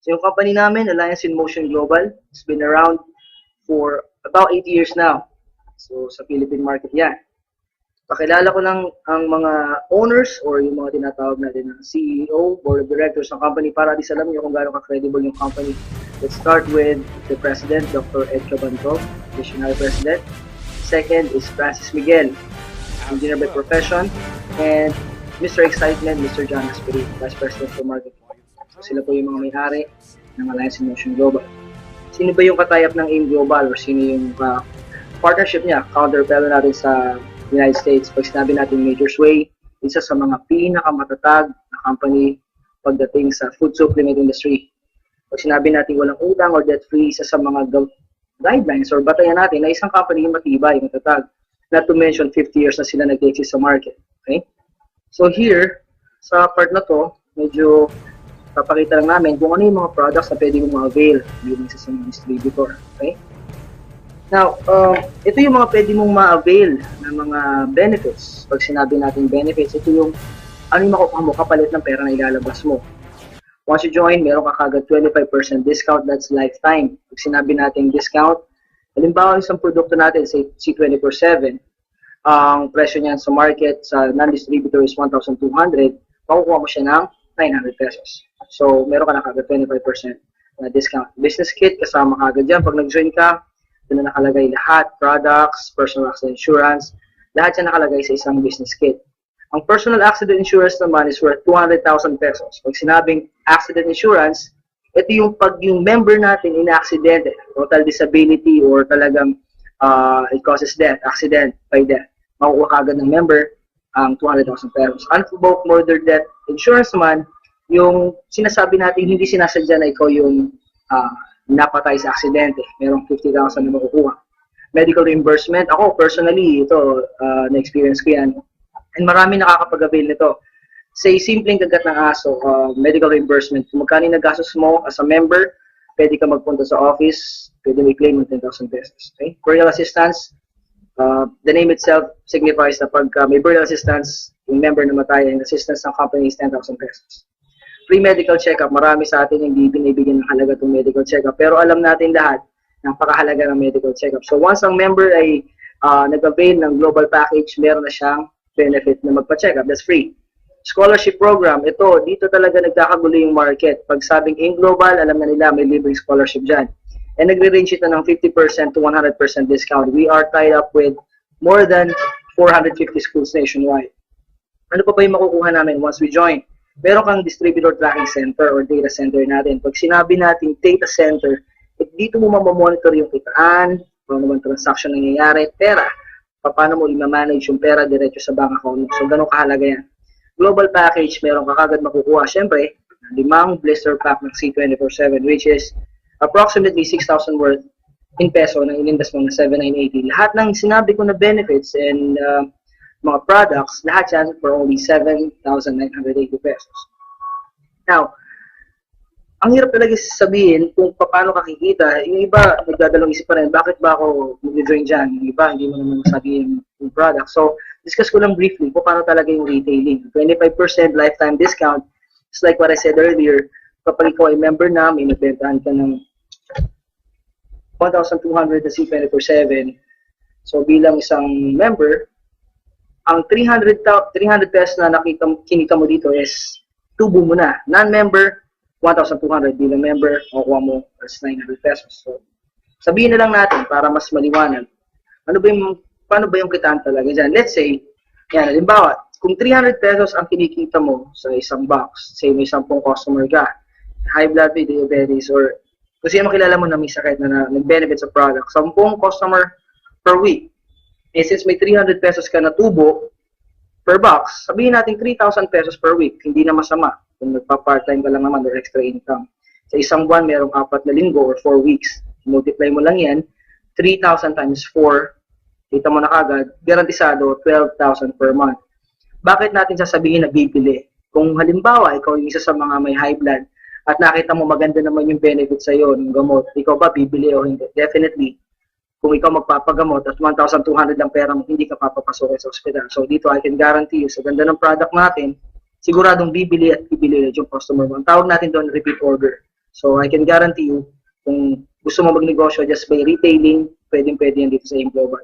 So yung company namin, Alliance in Motion Global, it's been around for about 8 years now. So sa Philippine market yan. Pakilala ko lang ang mga owners or yung mga tinatawag natin na CEO, Board of Directors ng company para at least alam nyo kung gaano ka-credible yung company. Let's start with the President, Dr. Ed Cabanto, Visionary President. Second is Francis Miguel, Engineer by profession. And Mr. Excitement, Mr. John Asperi, Vice President for Marketing. So sila po yung mga may-ari ng Alliance in Motion Global. Sino ba yung katayap ng AIM Global or sino yung partnership niya, counterpart natin sa United States? Pag sinabi natin Major Sway, isa sa mga pinakamatatag na company pagdating sa food supplement industry. Pag sinabi natin walang utang or debt-free, isa sa mga guidelines or batayan natin na isang company yung matibay, matatag. Not to mention, 50 years na sila nag-exist sa market. Okay? So here, sa part na to, medyo papakita lang namin kung ano yung mga products na pwede mong ma-avail bilang isa sa mga distributor. Okay? Now, ito yung mga pwede mong ma-avail ng mga benefits. Pag sinabi natin benefits, ito yung ano yung makukuha mo kapalit ng pera na ilalabas mo. Once you join, meron ka kagad 25% discount, that's lifetime. Pag sinabi natin discount, halimbawa isang produkto natin, say C24/7, ang presyo niyan sa market, sa non-distributor is 1,200, makukuha mo siya ng 900 pesos. So, meron ka na kagad 25% na discount. Business kit, kasama kagad dyan. Pag nag-join ka, doon na nakalagay lahat, products, personal accident insurance, lahat yan nakalagay sa isang business kit. Ang personal accident insurance naman is worth 200,000 pesos. Pag sinabing accident insurance, ito yung pag yung member natin in-accidente, total disability or talagang it causes death, accident by death. Makukuha kagad ng member ang 200,000 pesos. Unprovoked murder death insurance naman, yung sinasabi natin hindi sinasadya na ikaw yung napatay sa aksidente, merong 50,000 na makukuha. Medical reimbursement, ako personally, ito, na-experience ko yan. And marami nakakapag-avail nito. Say, simpleng kagat ng aso, medical reimbursement. Kung magkano nagastos mo as a member, pwede ka magpunta sa office, pwede may claim ng 10,000 pesos. Okay? Burial assistance, the name itself signifies na pag may burial assistance, yung member na matay, ang assistance ng company is 10,000 pesos. Free medical check-up, marami sa atin hindi binibigyan ng halaga itong medical check-up. Pero alam natin lahat, napakahalaga ng medical check-up. So once ang member ay nag-avail ng global package, meron na siyang benefit na magpa-check-up. That's free. Scholarship program, ito, dito talaga nagkakagulo yung market. Pag sabing in global, alam na nila may libreng scholarship dyan. And nagre-range ito ng 50% to 100% discount. We are tied up with more than 450 schools nationwide. Ano pa yung makukuha namin once we join? Meron kang distributor tracking center or data center natin. Pag sinabi natin data center, dito mo mamamonitor yung kitaan, paano naman transaction nangyayari, pera, paano mo i-manage yung pera diretso sa bank account mo. So, ganun kahalaga yan. Global package, meron ka kagad makukuha. Siyempre, 5 blister pack ng C24/7, which is approximately 6,000 worth in peso na in-invest mo na 7,980. Lahat ng sinabi ko na benefits and mga products, lahat yan for only 7,980 pesos. Now, ang hirap talaga sabihin kung paano kakikita. Yung iba, nagdadalong isip pa rin, bakit ba ako mag-join dyan? Yung iba, hindi mo naman sabihin yung product. So, discuss ko lang briefly kung paano talaga yung retailing. 25% lifetime discount. It's like what I said earlier, kapag ikaw ay member na, may nagbentahan ka ng 1,200 na C24/7. So, bilang isang member, ang 300 pesos na kinita mo dito is tubo mo na. Non-member, 1,200. Bilang member, makukuha mo as 900 pesos. So, sabihin na lang natin para mas maliwanag. Paano ba yung kitaan talaga dyan? Let's say, yan, halimbawa, kung 300 pesos ang kinikita mo sa isang box, say may 10 customer ka, high blood, diabetes, or kung sino makilala mo na may sakit na nag-benefit sa product, 10 customer per week. Eh, since may 300 pesos ka na tubo per box, sabihin natin 3,000 pesos per week. Hindi na masama kung nagpa-part-time ka lang naman or extra income. Sa isang buwan, merong 4 na linggo or 4 weeks. Multiply mo lang yan, 3,000 times 4, kita mo na kagad, garantisado, 12,000 per month. Bakit natin sasabihin na bibili? Kung halimbawa, ikaw yung isa sa mga may high blood at nakita mo maganda naman yung benefit sa'yo ng gamot, ikaw ba bibili o hindi? Definitely. Kung ikaw magpapagamot at 1,200 lang pera mo, hindi ka papapasok sa ospital. So dito, I can guarantee you, sa ganda ng product natin, siguradong bibili at bibili yung customer mo. Ang tawag natin doon, repeat order. So, I can guarantee you, kung gusto mo magnegosyo just by retailing, pwedeng-pwede yan dito sa AIM Global.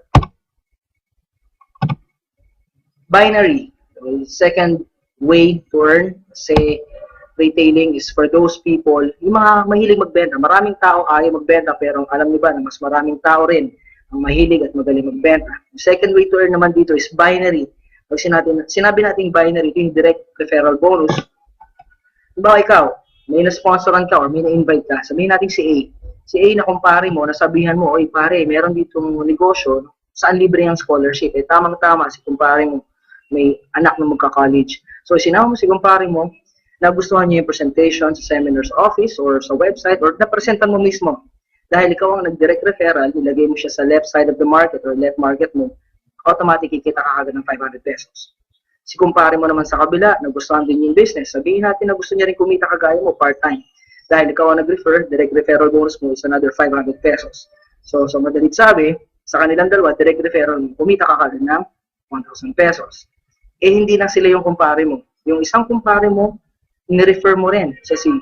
Binary. So, second way to earn, say, retailing is for those people, yung mga mahilig magbenta. Maraming tao ayaw magbenta, pero alam niyo ba na mas maraming tao rin ang mahilig at magaling magbenta. The second way to earn naman dito is binary. Pag sinabi natin binary, ito yung direct referral bonus. Diba ikaw, may na-sponsoran ka or may na-invite ka, sabihin natin si A. Si A na kumpare mo, nasabihan mo, oy pare, meron ditong negosyo, saan libre ang scholarship? Eh, tamang-tama, si kumpare mo, may anak na magka-college. So, sinama mo si kumpare mo, nagustuhan niya yung presentation sa seminar's office or sa website or napresentan mo mismo. Dahil ikaw ang nag-direct referral, nilagay mo siya sa left side of the market or left market mo, automatic kikita ka agad ng 500 pesos. Si kumpare mo naman sa kabila, nagustuhan din yung business. Sabihin natin na gusto niya rin kumita kagaya mo part-time. Dahil ikaw ang nag-refer, direct referral bonus mo is another 500 pesos. So madalit sabi, sa kanilang dalawa, direct referral mo, kumita ka kagad ng 1,000 pesos. Eh, hindi na sila yung kumpare mo. Yung isang kumpare mo, ni-refer mo rin sa si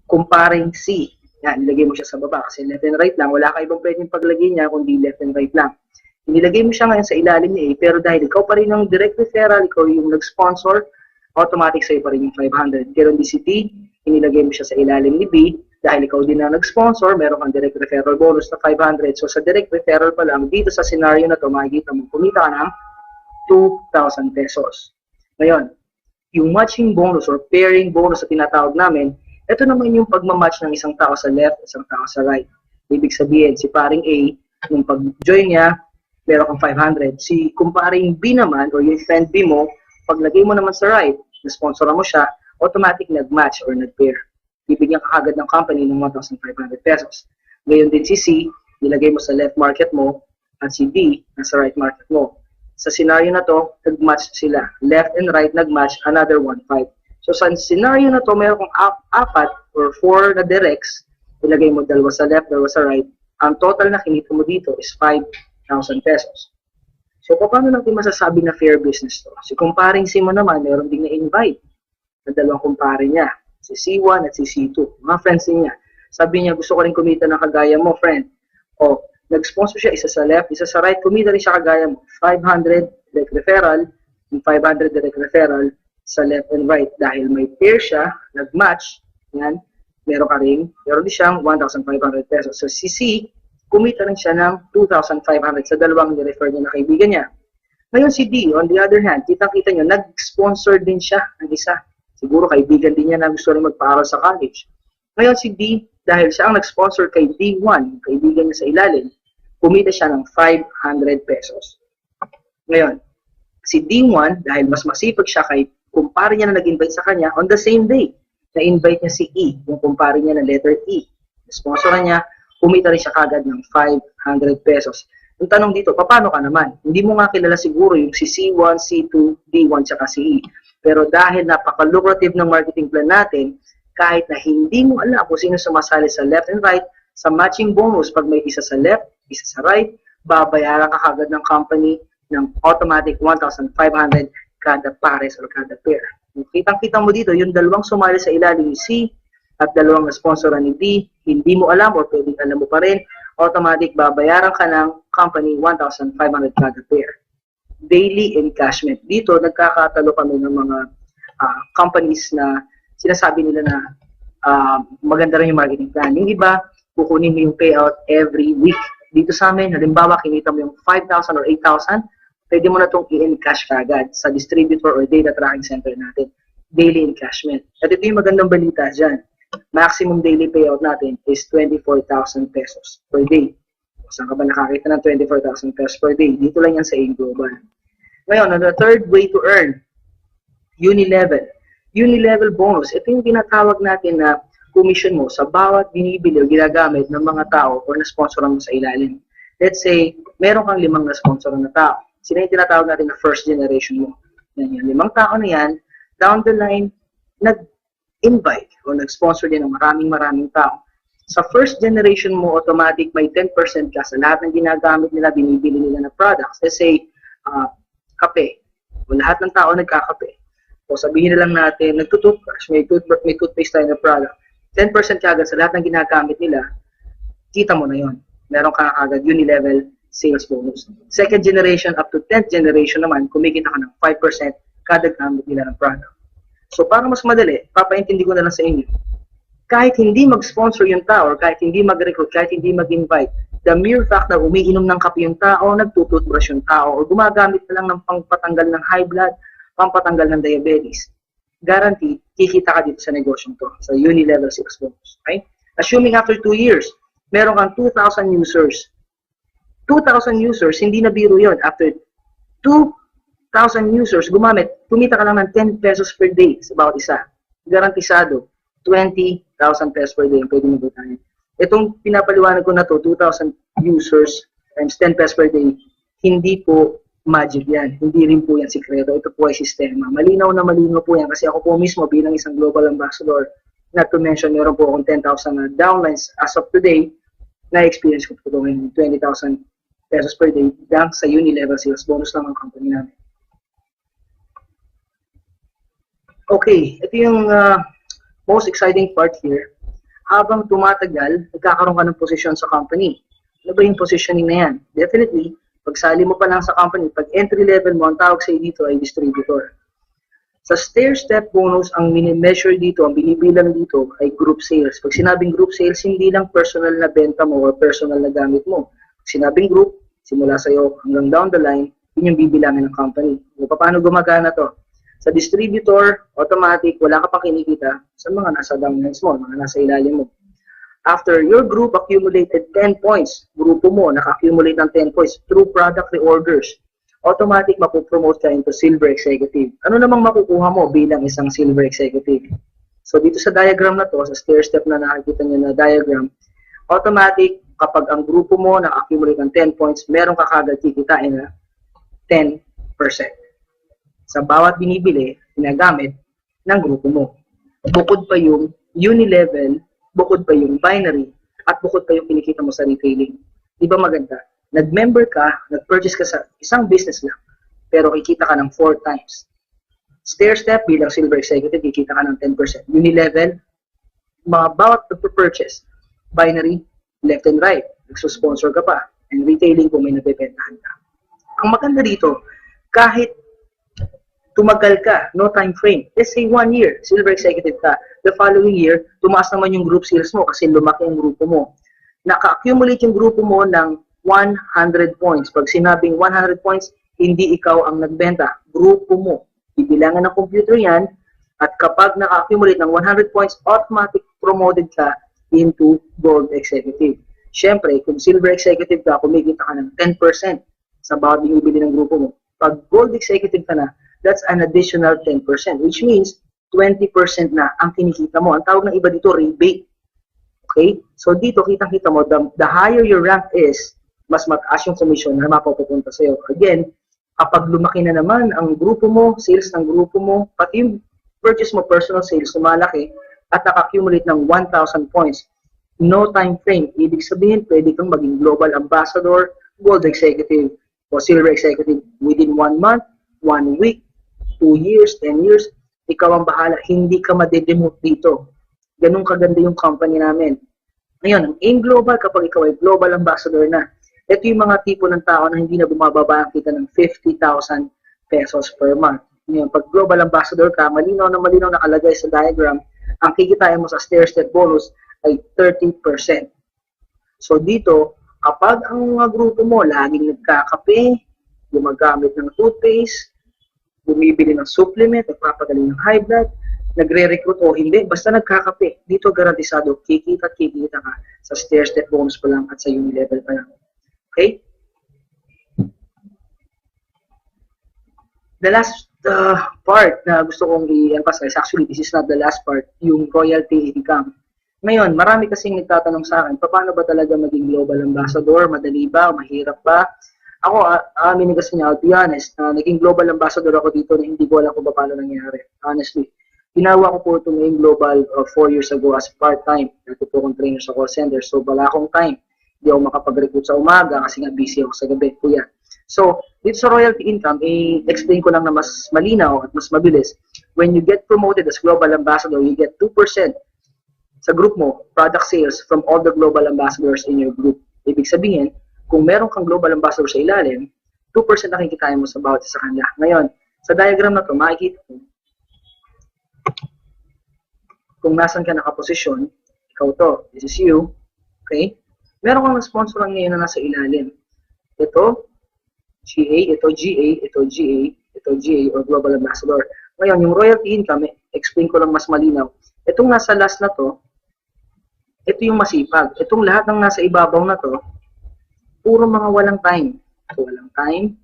kumparing C. Yan, nilagay mo siya sa baba kasi left and right lang. Wala ka ibang pwedeng paglagay niya kundi left and right lang. Nilagay mo siya ngayon sa ilalim ni A, pero dahil ikaw pa rin yung direct referral, ikaw yung nag-sponsor, automatic sa'yo pa rin yung 500. Pero di si T, inilagay mo siya sa ilalim ni B, dahil ikaw din na nag-sponsor, meron kang direct referral bonus na 500. So sa direct referral pa lang, dito sa scenario na to, makikita mo, kumita ka ng 2,000 pesos. Ngayon, yung matching bonus or pairing bonus na tinatawag namin, ito naman yung pagmamatch ng isang tao sa left at isang tao sa right. Ibig sabihin, si paring A, nung pag-join niya, meron kang 500. Si kumparing B naman, or yung friend B mo, paglagay mo naman sa right, na-sponsoran mo siya, automatic nag-match or nag-pair. Bibigyan ka agad ng company ng 1,500 pesos. Ngayon din si C, nilagay mo sa left market mo, at si D, nasa right market mo. Sa scenario na to, nag-match sila. Left and right, nag-match, another 1,500. So sa scenario na to, meron kang apat or 4 na directs, ilagay mo dalawa sa left, dalawa sa right. Ang total na kinita mo dito is 5,000 pesos. So paano natin masasabi na fair business to? Si kumparing C mo naman, meron ding na-invite na dalawang kumpare niya, si C1 at si C2, mga friends niya. Sabi niya, gusto ko rin kumita ng kagaya mo, friend. O, nag-sponsor siya, isa sa left, isa sa right, kumita rin siya kagaya mo. 500 direct referral, yung 500 direct referral sa left and right. Dahil may pair siya, nag-match, yan, meron din siyang 1,500 pesos. So si C, kumita rin siya ng 2,500 sa dalawang ni-refer niya na kaibigan niya. Ngayon si D, on the other hand, kitang-kita nyo, nag-sponsor din siya ng isa. Siguro kaibigan din niya na gusto rin magpaaral sa college. Ngayon si D, dahil siya ang nag-sponsor kay D1, kaibigan niya sa ilalim, kumita siya ng 500 pesos. Ngayon, si D1, dahil mas masipag siya kay kumpare niya na nag-invite sa kanya, on the same day, na-invite niya si E, yung kumpare niya na letter E. Sponsoran niya, kumita rin siya kagad ng 500 pesos. Yung tanong dito, paano ka naman? Hindi mo nga kilala siguro yung si C1, C2, D1, tsaka si E. Pero dahil napaka-lucrative ng marketing plan natin, kahit na hindi mo alam kung sino sumasali sa left and right, sa matching bonus, pag may isa sa left, isa sa right, babayaran ka kagad ng company ng automatic 1,500 kada pares or kada pair. Kitang-kita mo dito, yung dalawang sumali sa ilalim ni C at dalawang na-sponsoran ni D, hindi mo alam or pwedeng alam mo pa rin, automatic babayaran ka ng company 1,500 kada pair. Daily encashment. Dito, nagkakatalo kami ng mga companies na sinasabi nila na maganda rin yung marketing plan. Yung iba, kukunin mo yung payout every week. Dito sa amin, halimbawa, kinita mo yung 5,000 or 8,000, pwede mo na itong i-encash kagad sa distributor or data tracking center natin. Daily encashment. At ito yung magandang balita dyan. Maximum daily payout natin is 24,000 pesos per day. Saan ka ba nakakita ng 24,000 pesos per day? Dito lang yan sa AIM Global. Ngayon, the third way to earn, Unilevel. Unilevel bonus. Ito yung tinatawag natin na commission mo sa bawat binibili o ginagamit ng mga tao o na-sponsoran mo sa ilalim. Let's say, meron kang 5 na-sponsoran na tao. Sino yung tinatawag natin na first generation mo? Yan, yung 5 tao na yan, down the line, nag-invite o nag-sponsor din ng maraming tao. Sa first generation mo, automatic may 10% ka sa lahat ng ginagamit nila, binibili nila na products. Let's say, kape. O lahat ng tao nagkakape. O sabihin na lang natin, nagtutoothbrush, may toothpaste tayo na product. 10% kagad sa lahat ng ginagamit nila, kita mo na yon. Meron ka kagad uni-level sales bonus. Second generation up to 10th generation naman, kumikita ka ng 5% kada gamit nila ng product. So para mas madali, papaintindi ko na lang sa inyo. Kahit hindi mag-sponsor yung tao, or kahit hindi mag-recruit, kahit hindi mag-invite, the mere fact na umiinom ng kape yung tao, nagtututbrush yung tao, o gumagamit na lang ng pangpatanggal ng high blood, pampatanggal ng diabetes, guaranteed, kikita ka dito sa negosyong to, sa uni-level sales bonus. Okay? Assuming after 2 years, meron kang 2,000 users. 2,000 users, hindi na biro yun. After 2,000 users, gumamit, kumita ka lang ng 10 pesos per day sa bawat isa. Garantisado, 20,000 pesos per day ang pwede mo butahin. Itong pinapaliwanag ko na to, 2,000 users times 10 pesos per day, hindi po magic yan. Hindi rin po yan sikreto. Ito po ay sistema. Malinaw na malinaw po yan kasi ako po mismo bilang isang global ambassador, not to mention, meron po akong 10,000 na downlines as of today, na-experience ko po ngayon 20,000 pesos per day lang sa uni-level sales bonus lang ang company namin. Okay, ito yung most exciting part here. Habang tumatagal, nagkakaroon ka ng posisyon sa company. Ano ba yung positioning na yan? Definitely, pagsali mo pa lang sa company, pag entry level mo, ang tawag sa'yo dito ay distributor. Sa stair-step bonus, ang mini-measure dito, ang binibilang dito ay group sales. Pag sinabing group sales, hindi lang personal na benta mo o personal na gamit mo. Pag sinabing group, simula sa'yo hanggang down the line, yun yung bibilangin ng company. O paano gumagana to? Sa distributor, automatic, wala ka pang kinikita sa mga nasa downlines mo, mga nasa ilalim mo. After your group accumulated 10 points, grupo mo naka-accumulate ng 10 points through product reorders, automatic mapupromote ka into silver executive. Ano namang makukuha mo bilang isang silver executive? So dito sa diagram na to, sa stair-step na nakikita nyo na diagram, automatic kapag ang grupo mo naka-accumulate ng 10 points, meron ka kagad kikitain na 10%. Sa bawat binibili, ginagamit ng grupo mo. Bukod pa yung uni-level, bukod pa yung binary, at bukod pa yung kinikita mo sa retailing. Di ba maganda? Nag-member ka, nag-purchase ka sa isang business lang, pero kikita ka ng 4 times. Stair-step, bilang silver executive, kikita ka ng 10%. Uni-level, mga bawat nag-purchase. Binary, left and right, nagsusponsor ka pa. And retailing kung may nabibentahan ka. Ang maganda dito, kahit tumagal ka, no time frame. Let's say 1 year, silver executive ka. The following year, tumaas naman yung group sales mo kasi lumaki yung grupo mo. Naka-accumulate yung grupo mo ng 100 points. Pag sinabing 100 points, hindi ikaw ang nagbenta. Grupo mo. Ibilangan ng computer yan at kapag naka-accumulate ng 100 points, automatic promoted ka into gold executive. Siyempre, kung silver executive ka, kumikita ka ng 10% sa bawat binibili ng grupo mo. Pag gold executive ka na, that's an additional 10%, which means 20% na ang kinikita mo. Ang tawag ng iba dito, rebate. Okay? So dito, kitang-kita mo, the higher your rank is, mas mataas yung commission na mapupunta sa'yo. Again, kapag lumaki na naman ang grupo mo, sales ng grupo mo, pati yung purchase mo, personal sales, sumalaki, at naka-accumulate ng 1,000 points, no time frame. Ibig sabihin, pwede kang maging global ambassador, gold executive, o silver executive within 1 month, 1 week, 2 years, 10 years, ikaw ang bahala. Hindi ka madedemote dito. Ganun kaganda yung company namin. Ngayon, ang AIM Global, kapag ikaw ay global ambassador na, ito yung mga tipo ng tao na hindi na bumababa ang kita ng 50,000 pesos per month. Ngayon, pag global ambassador ka, malinaw na nakalagay sa diagram, ang kikitain mo sa stair-step bonus ay 30%. So dito, kapag ang mga grupo mo laging nagkakape, gumagamit ng toothpaste, bumibili ng supplement, nagpapagaling ng high blood, nagre-recruit o hindi, basta nagkakape. Dito garantisado, kikita ka sa stair-step bonus pa lang at sa uni-level pa lang. Okay? The last part na gusto kong i-emphasize, actually this is not the last part, yung royalty income. Ngayon, marami kasing nagtatanong sa akin, paano ba talaga maging global ambassador? Madali ba? Mahirap ba? Ako, aminin kasi niya, I'll be honest, naging global ambassador ako dito na hindi ko alam kung paano nangyari. Honestly, ginawa ko po ito ngayong global 4 years ago as part-time. Dati po akong trainer sa call center, so wala akong time. Hindi ako makapag-recruit sa umaga kasi nga busy ako sa gabi, kuya. So, dito sa royalty income, i-explain ko lang na mas malinaw at mas mabilis. When you get promoted as global ambassador, you get 2% sa group mo, product sales from all the global ambassadors in your group. Ibig sabihin, kung meron kang global ambassador sa ilalim, 2% na kikitain mo sa bawat isa kanila. Ngayon, sa diagram na to, makikita mo kung nasan ka nakaposisyon, ikaw to, this is you, okay? Meron kang sponsor ngayon na nasa ilalim. Ito, GA, ito GA, ito GA, ito GA, or Global Ambassador. Ngayon, yung royalty income, explain ko lang mas malinaw. Itong nasa last na to, ito yung masipag. Itong lahat ng nasa ibabaw na to, puro mga walang time. So, walang time,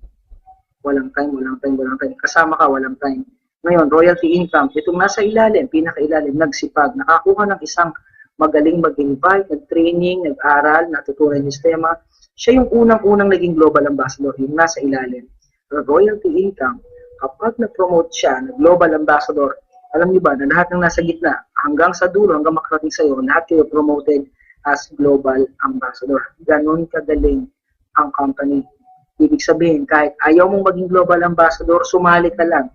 walang time, walang time, walang time. Kasama ka, walang time. Ngayon, royalty income, itong nasa ilalim, pinakailalim, nagsipag, nakakuha ng isang magaling mag-invite, nag-training, nag-aral, natutunan yung sistema. Siya yung unang-unang naging global ambassador, yung nasa ilalim. Pero royalty income, kapag na-promote siya, na global ambassador, alam niyo ba na lahat ng nasa gitna, hanggang sa dulo, hanggang makarating sa'yo, lahat kayo promoted as global ambassador. Ganon kagaling ang company. Ibig sabihin, kahit ayaw mong maging global ambassador, sumali ka lang.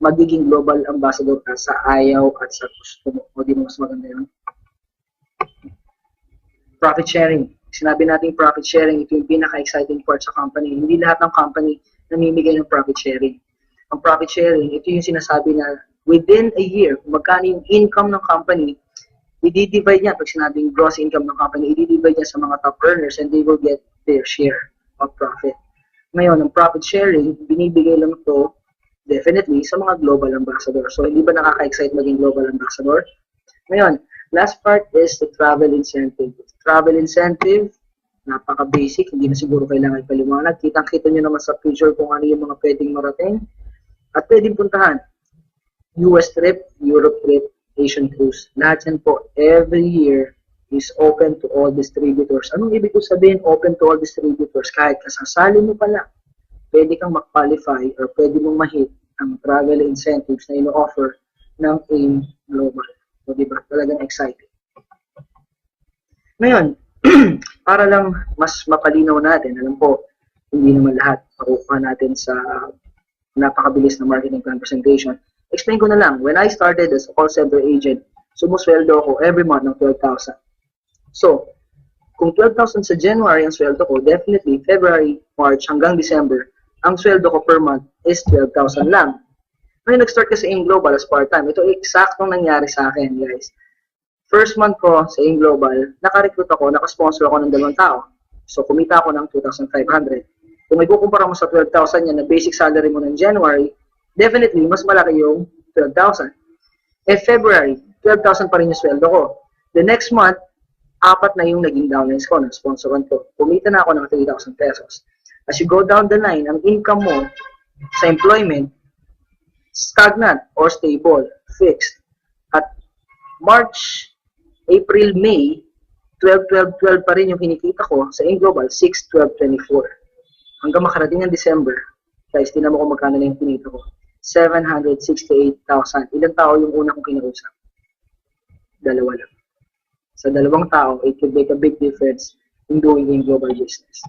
Magiging global ambassador ka sa ayaw at sa gusto mo. O di mo mas maganda yun? Profit sharing. Sinabi natin profit sharing, ito yung pinaka-exciting part sa company. Hindi lahat ng company namimigay ng profit sharing. Ang profit sharing, ito yung sinasabi na within a year, kung magkano yung income ng company, i-divide niya, pag sinabing gross income ng company, i-divide niya sa mga top earners and they will get their share of profit. Ngayon, ang profit sharing, binibigay lang ito definitely sa mga global ambassador. So, hindi ba nakaka-excite maging global ambassador? Ngayon, last part is the travel incentive. Travel incentive, napaka-basic, hindi na siguro kailangan ipaliwanag. Kitang-kita nyo naman sa picture kung ano yung mga pwedeng marating at pwedeng puntahan. US trip, Europe trip, Asian cruise. Lahat yan po, every year is open to all distributors. Anong ibig ko sabihin open to all distributors? Kahit kasasali mo pala, pwede kang mag-qualify or pwede mong ma-hit ang travel incentives na ino-offer ng AIM Global. So, diba? Talagang exciting. Ngayon, para lang mas mapalinaw natin, alam po, hindi naman lahat makukuha natin sa napakabilis na marketing plan presentation. Explain ko na lang, when I started as a call center agent, sumusweldo ako every month ng 12,000. So, kung 12,000 sa January ang sweldo ko, definitely February, March hanggang December, ang sweldo ko per month is 12,000 lang. Ngayon, nag-start kasi AIM Global as part-time. Ito eksaktong nangyari sa akin, guys. First month ko sa AIM Global, naka-recruit ako, naka-sponsor ako ng 2 tao. So, kumita ako ng 2,500. Kung may kukumpara mo sa 12,000 yan na basic salary mo ng January, definitely, mas malaki yung 12,000. February, 12,000 pa rin yung sweldo ko. The next month, 4 na yung naging downlines ko, na-sponsoran ko. Kumita na ako ng 3,000 pesos. As you go down the line, ang income mo sa employment, stagnant or stable, fixed. At March, April, May, 12 pa rin yung kinikita ko sa AIM Global, 6, 12, 24. Hanggang makarating ng December, guys, tinan mo kung magkano na yung kinita ko. 768,000. Ilang tao yung una kong kinausap? 2 lang. Sa 2 tao, it could make a big difference in doing AIM Global business.